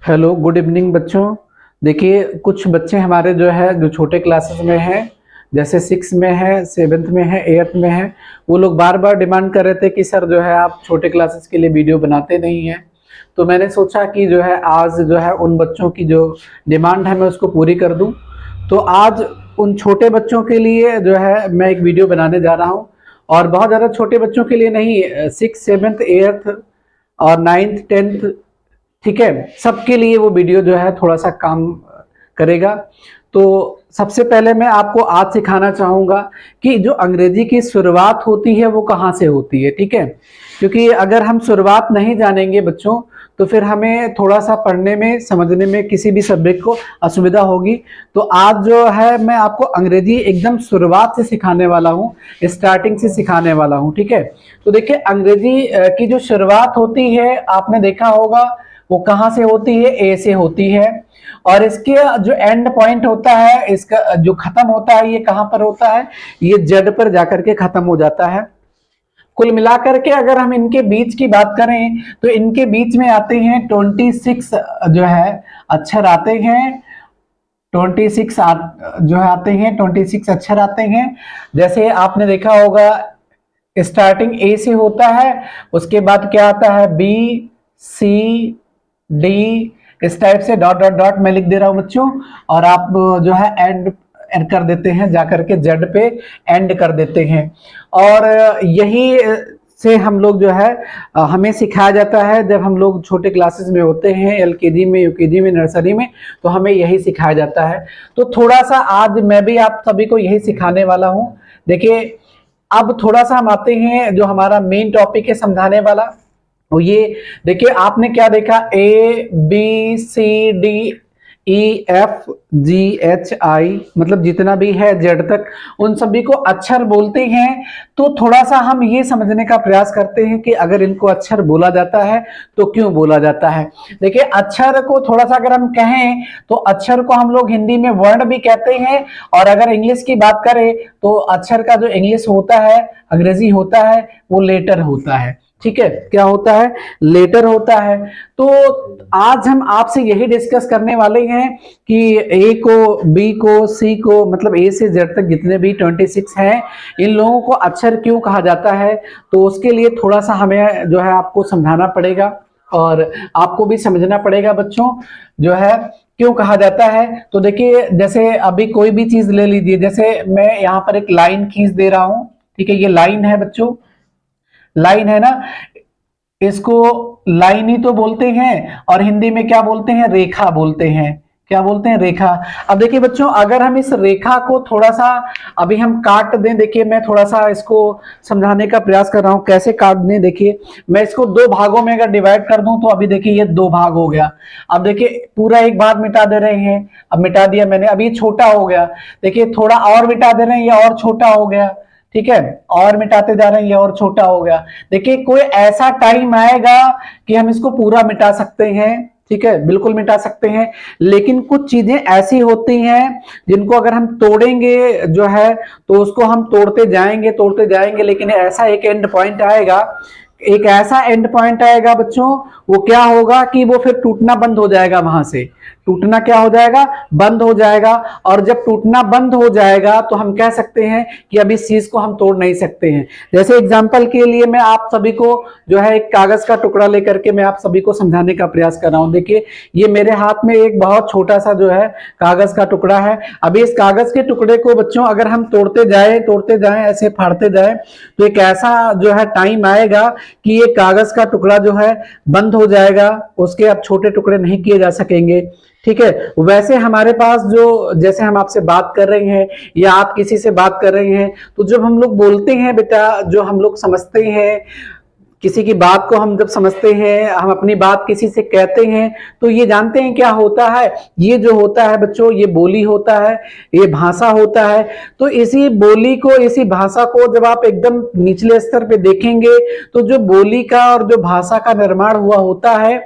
Hello, good evening बच्चों। देखिए, कुछ बच्चे हमारे जो छोटे क्लासेस में हैं, जैसे 6 में है, 7th में है, 8th में है, वो लोग बार बार डिमांड कर रहे थे कि सर जो है आप छोटे क्लासेस के लिए वीडियो बनाते नहीं हैं। तो मैंने सोचा कि जो है आज जो है उन बच्चों की जो डिमांड है मैं उसको पूरी कर दूं। तो आज उन छोटे बच्चों के लिए जो है मैं एक वीडियो बनाने जा रहा हूं, और बहुत ज़्यादा छोटे बच्चों के लिए नहीं, 6, 7th, 8th और 9th, 10th, ठीक है, सबके लिए वो वीडियो जो है थोड़ा सा काम करेगा। तो सबसे पहले मैं आपको आज सिखाना चाहूँगा कि जो अंग्रेजी की शुरुआत होती है वो कहाँ से होती है, ठीक है। क्योंकि अगर हम शुरुआत नहीं जानेंगे बच्चों, तो फिर हमें थोड़ा सा पढ़ने में, समझने में, किसी भी सब्जेक्ट को असुविधा होगी। तो आज जो है मैं आपको अंग्रेजी एकदम शुरुआत से सिखाने वाला हूँ, स्टार्टिंग से सिखाने वाला हूँ, ठीक है। तो देखिए, अंग्रेजी की जो शुरुआत होती है आपने देखा होगा वो कहाँ से होती है, ए से होती है। और इसके जो एंड पॉइंट होता है, इसका जो खत्म होता है, ये कहाँ पर होता है, ये जेड पर जाकर के खत्म हो जाता है। कुल मिलाकर के अगर हम इनके बीच की बात करें तो इनके बीच में आते हैं 26 जो है अक्षर आते हैं। 26 जो है आते हैं, 26 अक्षर आते हैं। जैसे आपने देखा होगा स्टार्टिंग ए से होता है, उसके बाद क्या आता है, बी, सी, डी, इस टाइप से डॉट डॉट डॉट मैं लिख दे रहा हूं बच्चों, और आप जो है एंड कर देते हैं, जाकर के जेड पे एंड कर देते हैं। और यही से हम लोग जो है हमें सिखाया जाता है जब हम लोग छोटे क्लासेस में होते हैं, एलकेजी में, यूकेजी में, नर्सरी में, तो हमें यही सिखाया जाता है। तो थोड़ा सा आज मैं भी आप सभी को यही सिखाने वाला हूं। देखिए, अब थोड़ा सा हम आते हैं जो हमारा मेन टॉपिक है समझाने वाला। तो ये देखिए, आपने क्या देखा, A B C D E F G H I, मतलब जितना भी है जेड तक, उन सभी को अक्षर बोलते हैं। तो थोड़ा सा हम ये समझने का प्रयास करते हैं कि अगर इनको अक्षर बोला जाता है तो क्यों बोला जाता है। देखिए, अक्षर को थोड़ा सा अगर हम कहें तो अक्षर को हम लोग हिंदी में वर्ण भी कहते हैं, और अगर इंग्लिश की बात करें तो अक्षर का जो इंग्लिश होता है, अंग्रेजी होता है, वो लेटर होता है, ठीक है। क्या होता है, लेटर होता है। तो आज हम आपसे यही डिस्कस करने वाले हैं कि ए को, बी को, सी को, मतलब ए से जेड तक जितने भी 26 हैं, इन लोगों को अक्षर क्यों कहा जाता है। तो उसके लिए थोड़ा सा हमें जो है आपको समझाना पड़ेगा, और आपको भी समझना पड़ेगा बच्चों जो है क्यों कहा जाता है। तो देखिए, जैसे अभी कोई भी चीज ले लीजिए, जैसे मैं यहाँ पर एक लाइन खींच दे रहा हूं, ठीक है, ये लाइन है बच्चों, लाइन है ना, इसको लाइन ही तो बोलते हैं, और हिंदी में क्या बोलते हैं, रेखा बोलते हैं। क्या बोलते हैं, रेखा। अब देखिए बच्चों, अगर हम इस रेखा को थोड़ा सा अभी हम काट दें, देखिए मैं थोड़ा सा इसको समझाने का प्रयास कर रहा हूं कैसे काट दें। देखिए, मैं इसको दो भागों में अगर डिवाइड कर दूं तो अभी देखिए ये दो भाग हो गया। अब देखिए पूरा एक भाग मिटा दे रहे हैं, अब मिटा दिया मैंने, अब ये छोटा हो गया। देखिए थोड़ा और मिटा दे रहे हैं, ये और छोटा हो गया, ठीक है, और मिटाते जा रहे हैं, ये और छोटा हो गया। देखिए, कोई ऐसा टाइम आएगा कि हम इसको पूरा मिटा सकते हैं, ठीक है, बिल्कुल मिटा सकते हैं। लेकिन कुछ चीजें ऐसी होती हैं जिनको अगर हम तोड़ेंगे जो है, तो उसको हम तोड़ते जाएंगे, लेकिन ऐसा एक एंड पॉइंट आएगा, एक ऐसा एंड पॉइंट आएगा बच्चों, वो क्या होगा कि वो फिर टूटना बंद हो जाएगा, वहां से टूटना क्या हो जाएगा, बंद हो जाएगा। और जब टूटना बंद हो जाएगा तो हम कह सकते हैं कि अब इस चीज को हम तोड़ नहीं सकते हैं। जैसे एग्जांपल के लिए मैं आप सभी को जो है एक कागज का टुकड़ा लेकर के मैं आप सभी को समझाने का प्रयास कर रहा हूं। देखिए, ये मेरे हाथ में एक बहुत छोटा सा जो है कागज का टुकड़ा है। अभी इस कागज के टुकड़े को बच्चों अगर हम तोड़ते जाए, ऐसे फाड़ते जाए, तो एक ऐसा जो है टाइम आएगा कि ये कागज का टुकड़ा जो है बंद हो जाएगा, उसके अब छोटे टुकड़े नहीं किए जा सकेंगे, ठीक है। वैसे हमारे पास जो, जैसे हम आपसे बात कर रहे हैं या आप किसी से बात कर रहे हैं, तो जब हम लोग बोलते हैं बेटा, जो हम लोग समझते हैं किसी की बात को, हम जब समझते हैं, हम अपनी बात किसी से कहते हैं, तो ये जानते हैं क्या होता है, ये जो होता है बच्चों, ये बोली होता है, ये भाषा होता है। तो इसी बोली को, इसी भाषा को जब आप एकदम निचले स्तर पे देखेंगे, तो जो बोली का और जो भाषा का निर्माण हुआ होता है,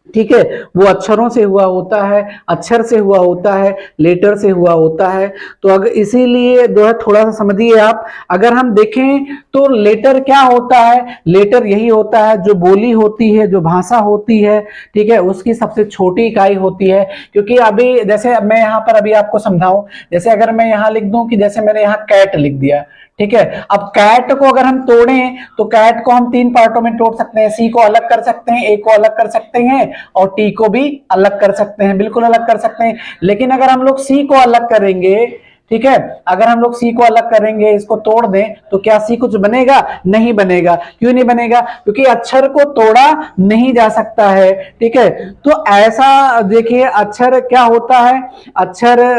ठीक है, वो अक्षरों से हुआ होता है, अक्षर से हुआ होता है, लेटर से हुआ होता है। तो अगर इसीलिए जो है थोड़ा सा समझिए आप, अगर हम देखें तो लेटर क्या होता है, लेटर यही होता है जो बोली होती है, जो भाषा होती है, ठीक है, उसकी सबसे छोटी इकाई होती है। क्योंकि अभी जैसे मैं यहाँ पर अभी आपको समझाऊं, जैसे अगर मैं यहाँ लिख दूं कि जैसे मैंने यहाँ कैट लिख दिया, ठीक है, अब कैट को अगर हम तोड़ें तो कैट को हम 3 पार्टों में तोड़ सकते हैं, सी को अलग कर सकते हैं, ए को अलग कर सकते हैं और टी को भी अलग कर सकते हैं, बिल्कुल अलग कर सकते हैं। लेकिन अगर हम लोग सी को अलग करेंगे, ठीक है, अगर हम लोग सी को अलग करेंगे, इसको तोड़ दें, तो क्या सी कुछ बनेगा? नहीं बनेगा। क्यों नहीं बनेगा? क्योंकि अक्षर को तोड़ा नहीं जा सकता है, ठीक है। तो ऐसा देखिए, अक्षर क्या होता है, अक्षर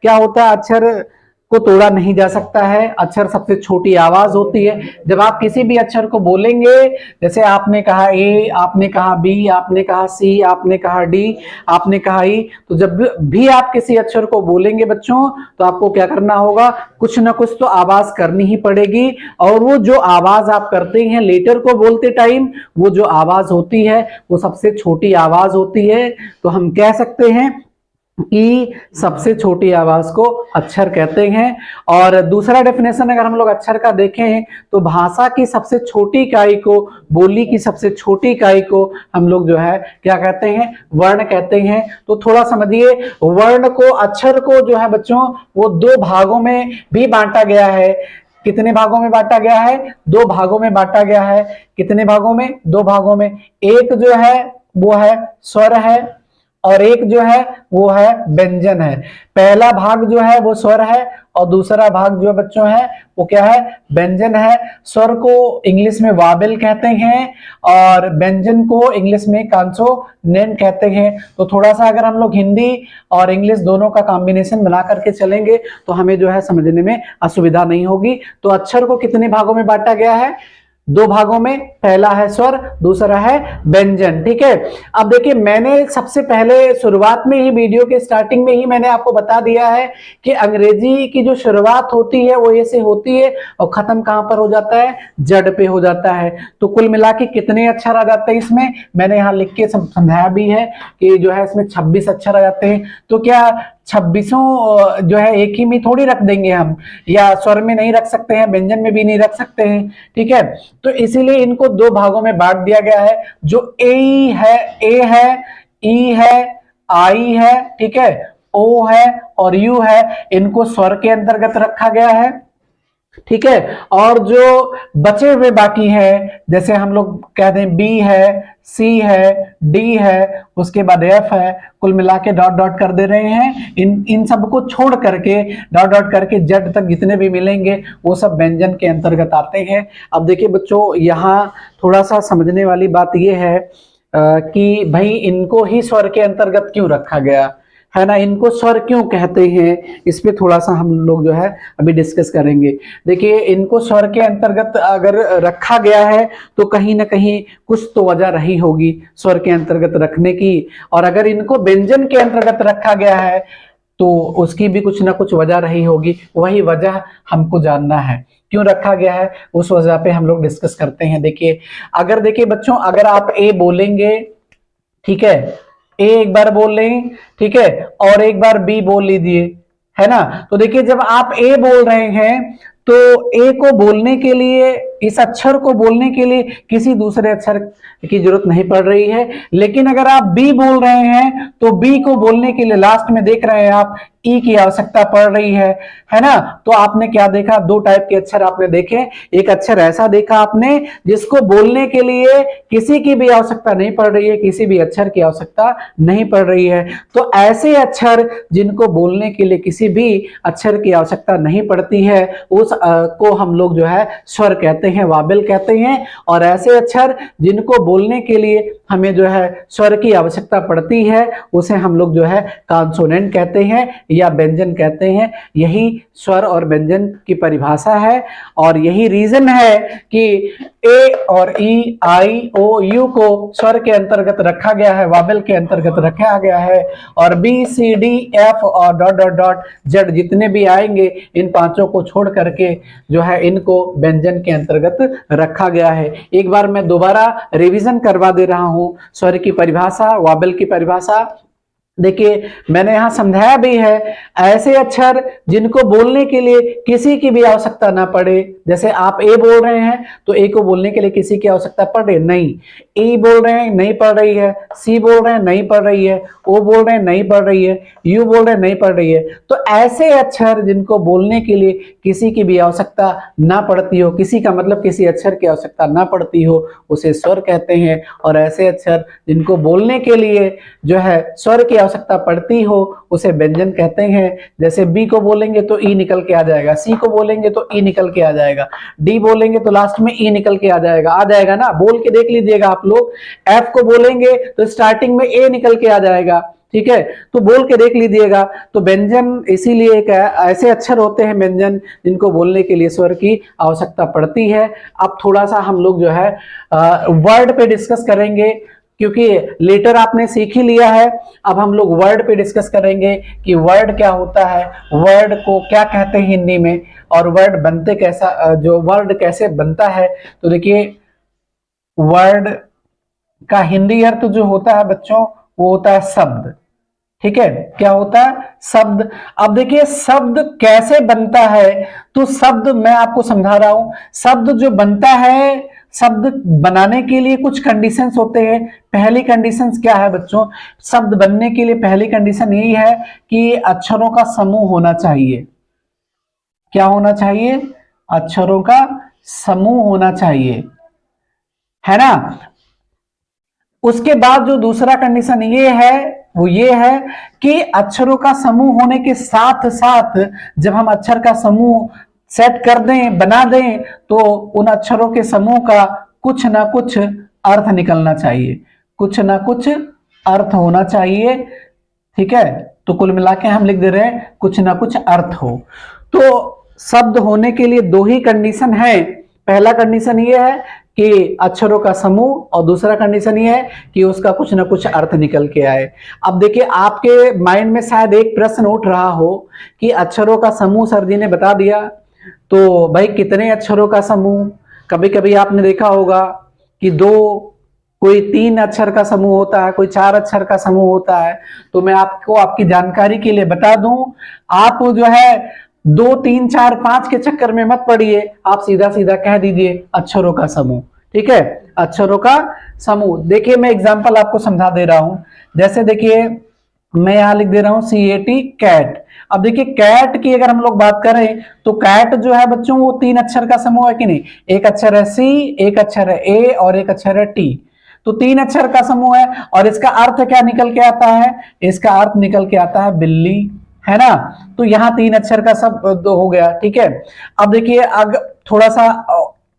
क्या होता है, अक्षर को तोड़ा नहीं जा सकता है। अक्षर सबसे छोटी आवाज होती है। जब आप किसी भी अक्षर को बोलेंगे, जैसे आपने कहा ए, आपने कहा बी, आपने कहा सी, आपने कहा डी, आपने कहा ई, तो जब भी आप किसी अक्षर को बोलेंगे बच्चों, तो आपको क्या करना होगा, कुछ ना कुछ तो आवाज करनी ही पड़ेगी। और वो जो आवाज आप करते हैं लेटर को बोलते टाइम, वो जो आवाज होती है वो सबसे छोटी आवाज होती है। तो हम कह सकते हैं कि सबसे छोटी आवाज को अक्षर कहते हैं। और दूसरा डेफिनेशन अगर हम लोग अक्षर का देखें तो भाषा की सबसे छोटी इकाई को, बोली की सबसे छोटी इकाई को हम लोग जो है क्या कहते हैं, वर्ण कहते हैं। तो थोड़ा समझिए, वर्ण को, अक्षर को जो है बच्चों, वो 2 भागों में भी बांटा गया है। कितने भागों में बांटा गया है? 2 भागों में बांटा गया है। कितने भागों में? 2 भागों में। एक जो है वो है स्वर है और एक जो है वो है व्यंजन है। पहला भाग जो है वो स्वर है और दूसरा भाग जो बच्चों है वो क्या है, व्यंजन है। स्वर को इंग्लिश में वावेल कहते हैं और व्यंजन को इंग्लिश में कॉन्सोनेंट कहते हैं। तो थोड़ा सा अगर हम लोग हिंदी और इंग्लिश दोनों का कॉम्बिनेशन बना करके चलेंगे तो हमें जो है समझने में असुविधा नहीं होगी। तो अक्षर को कितने भागों में बांटा गया है? 2 भागों में। पहला है स्वर, दूसरा है व्यंजन, ठीक है। अब देखिए, मैंने सबसे पहले शुरुआत में ही, वीडियो के स्टार्टिंग में ही मैंने आपको बता दिया है कि अंग्रेजी की जो शुरुआत होती है वो ऐसे होती है और खत्म कहां पर हो जाता है? जड़ पे हो जाता है। तो कुल मिला के कितने अक्षर आ जाते हैं इसमें? मैंने यहाँ लिख के समझाया भी है कि जो है इसमें 26 अक्षर आ जाते हैं। तो क्या 26 जो है एक ही में थोड़ी रख देंगे हम, या स्वर में नहीं रख सकते हैं, व्यंजन में भी नहीं रख सकते हैं, ठीक है। तो इसीलिए इनको 2 भागों में बांट दिया गया है। जो ए है, ई है, आई है, ठीक है, ओ है और यू है, इनको स्वर के अंतर्गत रखा गया है, ठीक है। और जो बचे हुए बाकी है, जैसे हम लोग कह दें बी है, सी है, डी है, उसके बाद एफ है, कुल मिला के डॉट डॉट कर दे रहे हैं। इन सबको छोड़ करके, डॉट डॉट करके जेड तक जितने भी मिलेंगे वो सब व्यंजन के अंतर्गत आते हैं। अब देखिए बच्चों, यहाँ थोड़ा सा समझने वाली बात यह है कि भाई इनको ही स्वर के अंतर्गत क्यों रखा गया है ना, इनको स्वर क्यों कहते हैं, इस पे थोड़ा सा हम लोग जो है अभी डिस्कस करेंगे। देखिए, इनको स्वर के अंतर्गत अगर रखा गया है तो कहीं ना कहीं कुछ तो वजह रही होगी स्वर के अंतर्गत रखने की, और अगर इनको व्यंजन के अंतर्गत रखा गया है तो उसकी भी कुछ ना कुछ वजह रही होगी। वही वजह हमको जानना है, क्यों रखा गया है, उस वजह पे हम लोग डिस्कस करते हैं। देखिए, अगर देखिए बच्चों, अगर आप ए बोलेंगे, ठीक है, ए एक बार बोल लें, ठीक है, और एक बार बी बोल लीजिए, है ना। तो देखिए, जब आप ए बोल रहे हैं तो ए को बोलने के लिए, इस अक्षर को बोलने के लिए किसी दूसरे अक्षर की जरूरत नहीं पड़ रही है। लेकिन अगर आप बी बोल रहे हैं तो बी को बोलने के लिए लास्ट में देख रहे हैं आप ई की आवश्यकता पड़ रही है ना। तो आपने क्या देखा, 2 टाइप के अक्षर आपने देखे। एक अक्षर ऐसा देखा आपने जिसको बोलने के लिए किसी की भी आवश्यकता नहीं पड़ रही है, किसी भी अक्षर की आवश्यकता नहीं पड़ रही है। तो ऐसे अक्षर जिनको बोलने के लिए किसी भी अक्षर की आवश्यकता नहीं पड़ती है, उस को हम लोग जो है स्वर कहते हैं, वावेल कहते हैं। और ऐसे अक्षर जिनको बोलने के लिए हमें जो है स्वर की आवश्यकता पड़ती है, उसे हम लोग जो है कॉन्सोनेंट कहते हैं या व्यंजन कहते हैं। यही स्वर और व्यंजन की परिभाषा है और यही रीजन है कि ए और ई, आई, ओ, यू को स्वर के अंतर्गत रखा गया है, वावेल के अंतर्गत रखा गया है, और बी, सी, डी, एफ और डॉट डॉट डॉट जेड जितने भी आएंगे इन पांचों को छोड़ करके जो है इनको व्यंजन के अंतर्गत रखा गया है। एक बार मैं दोबारा रिवीजन करवा दे रहा हूं स्वर की परिभाषा, वावेल की परिभाषा। देखिए मैंने यहां समझाया भी है, ऐसे अक्षर जिनको बोलने के लिए किसी की भी आवश्यकता ना पड़े। जैसे आप ए बोल रहे हैं तो ए को बोलने के लिए किसी की आवश्यकता पड़े नहीं, ई बोल रहे हैं नहीं पड़ रही है, सी बोल रहे हैं नहीं पड़ रही है, ओ बोल रहे हैं नहीं पड़ रही है, यू बोल रहे हैं नहीं पड़ रही है। तो ऐसे अक्षर जिनको बोलने के लिए किसी की भी आवश्यकता ना पड़ती हो, किसी का मतलब किसी अक्षर की आवश्यकता ना पड़ती हो, उसे स्वर कहते हैं। और ऐसे अक्षर जिनको बोलने के लिए जो है स्वर की आवश्यकता पड़ती हो उसे व्यंजन कहते हैं। जैसे बी को बोलेंगे तो ई निकल के आ जाएगा, सी को बोलेंगे तो ई निकल के आ जाएगा, डी बोलेंगे तो लास्ट में ई निकल के आ जाएगा ना, बोल के देख लीजिएगा आप लोग। एफ को बोलेंगे तो स्टार्टिंग में ए निकल के आ जाएगा, ठीक है, तो बोल के देख लीजिएगा। तो व्यंजन इसीलिए एक ऐसे अक्षर होते हैं व्यंजन जिनको बोलने के लिए स्वर की आवश्यकता पड़ती है। अब थोड़ा सा हम लोग जो है वर्ड पे डिस्कस करेंगे, क्योंकि लेटर आपने सीख ही लिया है। अब हम लोग वर्ड पे डिस्कस करेंगे कि वर्ड क्या होता है, वर्ड को क्या कहते हैं हिंदी में, और वर्ड बनते कैसा, जो वर्ड कैसे बनता है। तो देखिए वर्ड का हिंदी अर्थ जो होता है बच्चों वो होता है शब्द, ठीक है, क्या होता है, शब्द। अब देखिए शब्द कैसे बनता है, तो शब्द मैं आपको समझा रहा हूं। शब्द जो बनता है, शब्द बनाने के लिए कुछ कंडीशंस होते हैं। पहली कंडीशंस क्या है बच्चों, शब्द बनने के लिए पहली कंडीशन यही है कि अक्षरों का समूह होना चाहिए। क्या होना चाहिए, अक्षरों का समूह होना चाहिए, है ना। उसके बाद जो दूसरा कंडीशन ये है वो ये है कि अक्षरों का समूह होने के साथ साथ जब हम अक्षर का समूह सेट कर दें, बना दें, तो उन अक्षरों के समूह का कुछ ना कुछ अर्थ निकलना चाहिए, कुछ ना कुछ अर्थ होना चाहिए, ठीक है। तो कुल मिला के हम लिख दे रहे हैं कुछ ना कुछ अर्थ हो। तो शब्द होने के लिए दो ही कंडीशन है। पहला कंडीशन ये है कि अक्षरों का समूह, और दूसरा कंडीशन ये है कि उसका कुछ ना कुछ अर्थ निकल के आए। अब देखिए आपके माइंड में शायद एक प्रश्न उठ रहा हो कि अक्षरों का समूह सर जी ने बता दिया, तो भाई कितने अक्षरों का समूह। कभी कभी आपने देखा होगा कि कोई 3 अक्षर का समूह होता है, कोई 4 अक्षर का समूह होता है। तो मैं आपको आपकी जानकारी के लिए बता दूं, आप जो है 2, 3, 4, 5 के चक्कर में मत पड़िए, आप सीधा सीधा कह दीजिए अक्षरों का समूह, ठीक है, अक्षरों का समूह। देखिए मैं एग्जांपल आपको समझा दे रहा हूं। जैसे देखिए मैं यहां लिख दे रहा हूं CAT, कैट। अब देखिए कैट की अगर हम लोग बात करें तो कैट जो है बच्चों वो 3 अक्षर का समूह है कि नहीं। एक अक्षर है C, एक अक्षर है A और एक अक्षर है T। तो 3 अक्षर का समूह है। और इसका अर्थ क्या निकल के आता है, इसका अर्थ निकल के आता है बिल्ली, है ना। तो यहां 3 अक्षर का सब हो गया, ठीक है। अब देखिए अग थोड़ा सा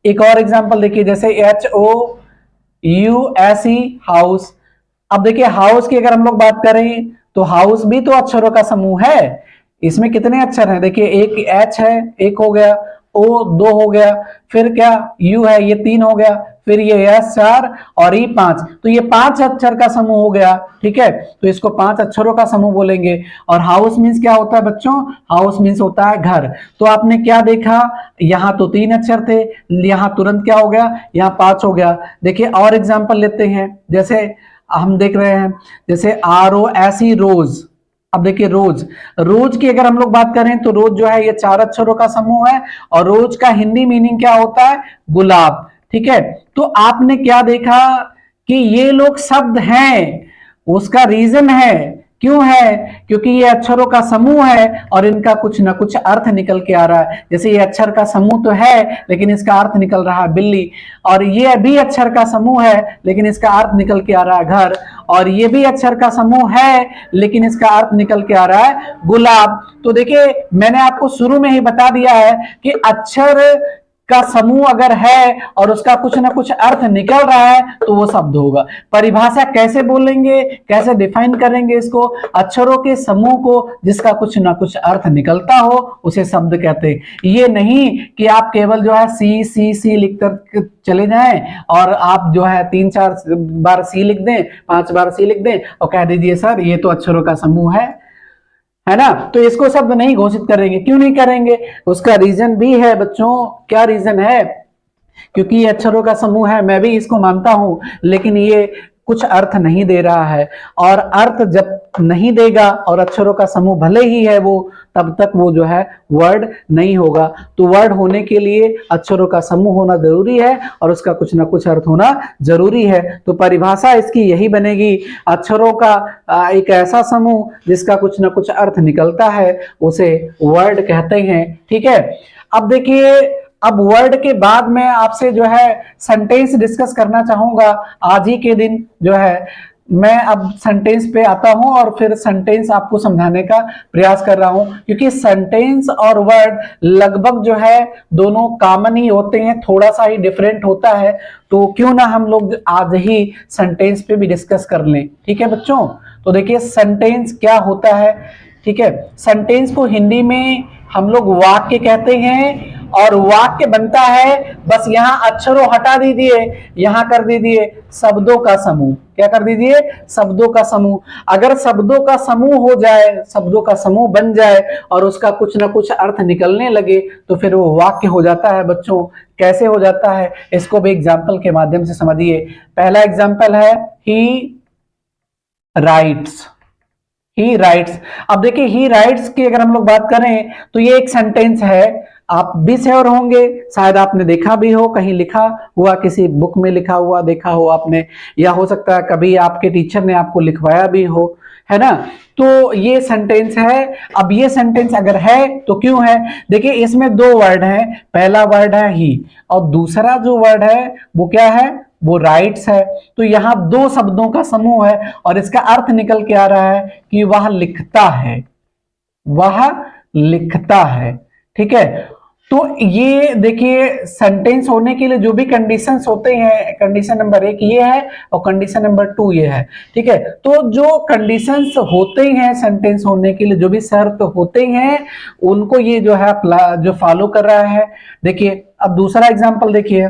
एक और एग्जांपल देखिए, जैसे HOUSE, हाउस। अब देखिए हाउस की अगर हम लोग बात करें तो हाउस भी तो अक्षरों का समूह है। इसमें कितने अक्षर हैं, देखिए एक H है, एक हो गया, O 2 हो गया, फिर क्या U है, ये 3 हो गया, फिर ये S 4 और E 5। तो ये 5 अक्षर का समूह हो गया, ठीक है। तो इसको 5 अक्षरों का समूह बोलेंगे। और हाउस मीन्स क्या होता है बच्चों, हाउस मीन्स होता है घर। तो आपने क्या देखा, यहां तो 3 अक्षर थे, यहां तुरंत क्या हो गया, यहां 5 हो गया। देखिए और एग्जाम्पल लेते हैं, जैसे हम देख रहे हैं, जैसे ROSE, रोज। अब देखिए रोज की अगर हम लोग बात करें तो रोज जो है ये 4 अक्षरों का समूह है। और रोज का हिंदी मीनिंग क्या होता है, गुलाब, ठीक है। तो आपने क्या देखा कि ये लोग शब्द हैं, उसका रीजन है, क्यों है, क्योंकि ये अक्षरों का समूह है और इनका कुछ ना कुछ अर्थ निकल के आ रहा है। जैसे ये अक्षर का समूह तो है लेकिन इसका अर्थ निकल रहा है बिल्ली, और ये भी अक्षर का समूह है लेकिन इसका अर्थ निकल के आ रहा है घर, और ये भी अक्षर का समूह है लेकिन इसका अर्थ निकल के आ रहा है गुलाब। तो देखिए मैंने आपको शुरू में ही बता दिया है कि अक्षर का समूह अगर है और उसका कुछ ना कुछ अर्थ निकल रहा है तो वो शब्द होगा। परिभाषा कैसे बोलेंगे, कैसे डिफाइन करेंगे इसको? अक्षरों के समूह को जिसका कुछ ना कुछ अर्थ निकलता हो उसे शब्द कहते हैं। ये नहीं कि आप केवल जो है सी सी सी लिखकर चले जाएं और आप जो है 3-4 बार सी लिख दें, 5 बार सी लिख दें और कह दीजिए सर ये तो अक्षरों का समूह है ना। तो इसको शब्द नहीं घोषित करेंगे। क्यों नहीं करेंगे? उसका रीजन भी है बच्चों। क्या रीजन है? क्योंकि ये अक्षरों का समूह है, मैं भी इसको मानता हूं, लेकिन ये कुछ अर्थ नहीं दे रहा है। और अर्थ जब नहीं देगा और अक्षरों का समूह भले ही है वो, तब तक वो जो है वर्ड नहीं होगा। तो वर्ड होने के लिए अक्षरों का समूह होना जरूरी है और उसका कुछ ना कुछ अर्थ होना जरूरी है। तो परिभाषा इसकी यही बनेगी, अक्षरों का एक ऐसा समूह जिसका कुछ ना कुछ अर्थ निकलता है उसे वर्ड कहते हैं। ठीक है। अब देखिए, अब वर्ड के बाद मैं आपसे जो है सेंटेंस डिस्कस करना चाहूंगा। आज ही के दिन जो है मैं अब सेंटेंस पे आता हूं और फिर सेंटेंस आपको समझाने का प्रयास कर रहा हूं, क्योंकि सेंटेंस और वर्ड लगभग जो है दोनों कॉमन ही होते हैं, थोड़ा सा ही डिफरेंट होता है। तो क्यों ना हम लोग आज ही सेंटेंस पे भी डिस्कस कर लें। ठीक है बच्चों। तो देखिए सेंटेंस क्या होता है। ठीक है। सेंटेंस को हिंदी में हम लोग वाक्य कहते हैं और वाक्य बनता है, बस यहां अक्षरों हटा दीजिए, यहां कर दीजिए शब्दों का समूह। क्या कर दीजिए? शब्दों का समूह। अगर शब्दों का समूह हो जाए, शब्दों का समूह बन जाए और उसका कुछ ना कुछ अर्थ निकलने लगे तो फिर वो वाक्य हो जाता है बच्चों। कैसे हो जाता है इसको भी एग्जाम्पल के माध्यम से समझिए। पहला एग्जाम्पल है ही राइट्स। ही राइट्स। अब देखिए ही राइट्स की अगर हम लोग बात करें तो ये एक सेंटेंस है। आप भी श्योर होंगे, शायद आपने देखा भी हो, कहीं लिखा हुआ, किसी बुक में लिखा हुआ देखा हो आपने, या हो सकता है कभी आपके टीचर ने आपको लिखवाया भी हो, है ना। तो ये सेंटेंस है। अब ये सेंटेंस अगर है तो क्यों है? देखिए इसमें दो वर्ड हैं। पहला वर्ड है ही और दूसरा जो वर्ड है वो क्या है? वो राइट्स है। तो यहां दो शब्दों का समूह है और इसका अर्थ निकल के आ रहा है कि वह लिखता है, वह लिखता है। ठीक है। तो ये देखिए सेंटेंस होने के लिए जो भी कंडीशंस होते हैं, कंडीशन नंबर 1 ये है और कंडीशन नंबर 2 ये है। ठीक है। तो जो कंडीशंस होते हैं सेंटेंस होने के लिए, जो भी शर्त होते हैं, उनको ये जो है जो फॉलो कर रहा है। देखिए अब दूसरा एग्जांपल देखिए,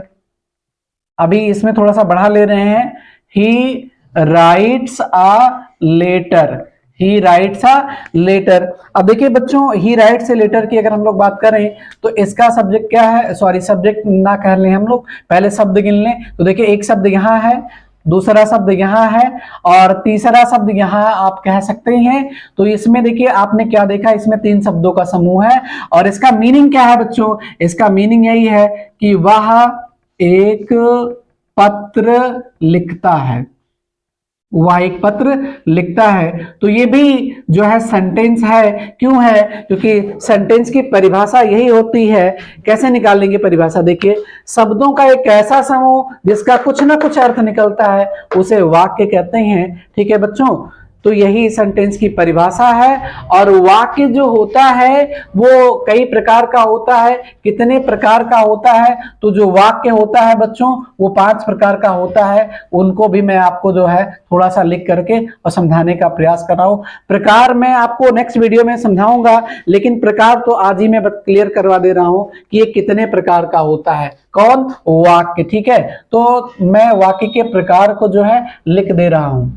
अभी इसमें थोड़ा सा बढ़ा ले रहे हैं। He writes a letter. He writes a letter. अब देखिए बच्चों, ही राइट्स ए लेटर की अगर हम लोग बात करें तो इसका सब्जेक्ट क्या है? सॉरी, सब्जेक्ट ना कह लें हम लोग, पहले शब्द गिन लें। तो देखिए एक शब्द यहां है, दूसरा शब्द यहां है और तीसरा शब्द यहां आप कह सकते हैं। तो इसमें देखिए आपने क्या देखा, इसमें 3 शब्दों का समूह है और इसका मीनिंग क्या है बच्चों? इसका मीनिंग यही है कि वह एक पत्र लिखता है, वह एक पत्र लिखता है। तो ये भी जो है सेंटेंस है। क्यों है? क्योंकि सेंटेंस की परिभाषा यही होती है। कैसे निकालेंगे परिभाषा? देखिए शब्दों का एक ऐसा समूह जिसका कुछ ना कुछ अर्थ निकलता है उसे वाक्य कहते हैं। ठीक है बच्चों। तो यही सेंटेंस की परिभाषा है। और वाक्य जो होता है वो कई प्रकार का होता है। कितने प्रकार का होता है? तो जो वाक्य होता है बच्चों वो 5 प्रकार का होता है। उनको भी मैं आपको जो है थोड़ा सा लिख करके और समझाने का प्रयास कर रहा हूं। प्रकार मैं आपको नेक्स्ट वीडियो में समझाऊंगा, लेकिन प्रकार तो आज ही मैं क्लियर करवा दे रहा हूं कि ये कितने प्रकार का होता है। कौन? वाक्य। ठीक है। तो मैं वाक्य के प्रकार को जो है लिख दे रहा हूं।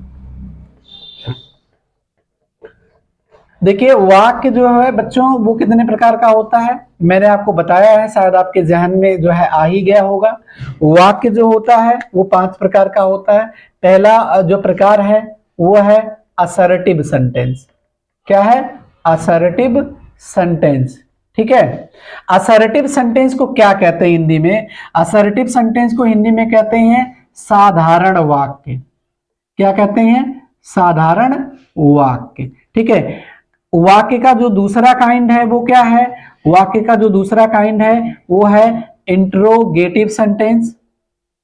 देखिए वाक्य जो है बच्चों वो कितने प्रकार का होता है मैंने आपको बताया है, शायद आपके जहन में जो है आ ही गया होगा। वाक्य जो होता है वो 5 प्रकार का होता है। पहला जो प्रकार है वो है असर्टिव सेंटेंस। क्या है? Assertive sentence. ठीक है। असर्टिव सेंटेंस को क्या कहते हैं हिंदी में? असर्टिव सेंटेंस को हिंदी में कहते हैं साधारण वाक्य। क्या कहते हैं? साधारण वाक्य। ठीक है। वाक्य का जो दूसरा काइंड है वो क्या है? वाक्य का जो दूसरा काइंड है वो है इंट्रोगेटिव सेंटेंस।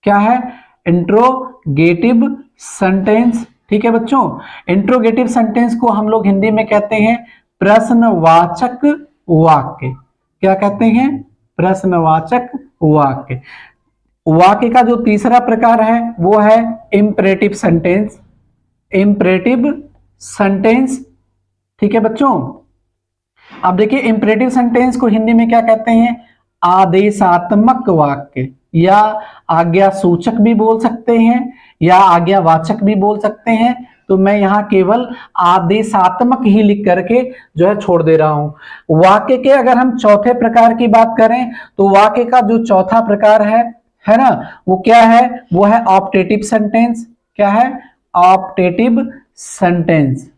क्या है? Interrogative sentence. ठीक है बच्चों। इंट्रोगेटिव सेंटेंस को हम लोग हिंदी में कहते हैं प्रश्नवाचक वाक्य। क्या कहते हैं? प्रश्नवाचक वाक्य। वाक्य का जो तीसरा प्रकार है वो है इंपरेटिव सेंटेंस। इंपरेटिव सेंटेंस, ठीक है बच्चों। अब देखिए इंपरेटिव सेंटेंस को हिंदी में क्या कहते हैं? आदेशात्मक वाक्य, या आज्ञा सूचक भी बोल सकते हैं या आज्ञावाचक भी बोल सकते हैं। तो मैं यहां केवल आदेशात्मक ही लिख करके जो है छोड़ दे रहा हूं। वाक्य के अगर हम चौथे प्रकार की बात करें तो वाक्य का जो चौथा प्रकार है ना, वो क्या है? वो है ऑप्टेटिव सेंटेंस। क्या है? Optative sentence.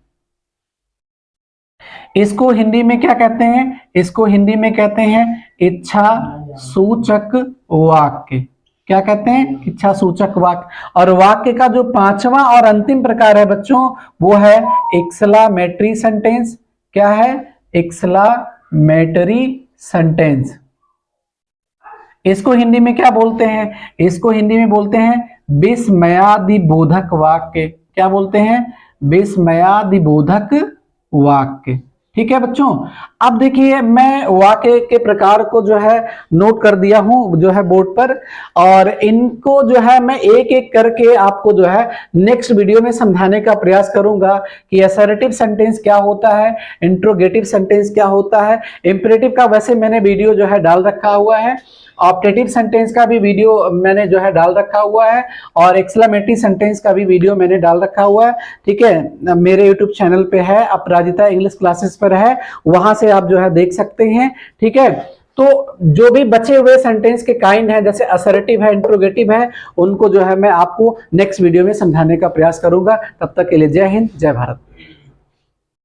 इसको हिंदी में क्या कहते हैं? इसको हिंदी में कहते हैं इच्छा सूचक वाक्य। क्या कहते हैं? इच्छा सूचक वाक्य। और वाक्य का जो पांचवा और अंतिम प्रकार है बच्चों, वो है एक्सक्लेमेटरी सेंटेंस। क्या है? Exclamatory sentence. इसको हिंदी में क्या बोलते हैं? इसको हिंदी में बोलते हैं विस्मयादिबोधक वाक्य। क्या बोलते हैं? विस्मयादिबोधक वाक्य। ठीक है बच्चों। अब देखिए मैं वाक्य के प्रकार को जो है नोट कर दिया हूं जो है बोर्ड पर, और इनको जो है मैं एक एक करके आपको जो है नेक्स्ट वीडियो में समझाने का प्रयास करूंगा कि असर्टिव सेंटेंस क्या होता है, इंट्रोगेटिव सेंटेंस क्या होता है। इंपरेटिव का वैसे मैंने वीडियो जो है डाल रखा हुआ है, ऑप्टेटिव सेंटेंस का भी वीडियो मैंने जो है डाल रखा हुआ है, और एक्सक्लेमेटरी सेंटेंस का भी वीडियो मैंने डाल रखा हुआ है। ठीक है, मेरे यूट्यूब चैनल पे है, अपराजिता इंग्लिश क्लासेस पर है, वहां से आप जो है देख सकते हैं। ठीक है, तो जो भी बचे हुए सेंटेंस के काइंड हैं, जैसे असर्टिव है, इंट्रोगेटिव है, उनको जो है मैं आपको नेक्स्ट वीडियो में समझाने का प्रयास करूंगा। तब तक के लिए जय हिंद, जय भारत।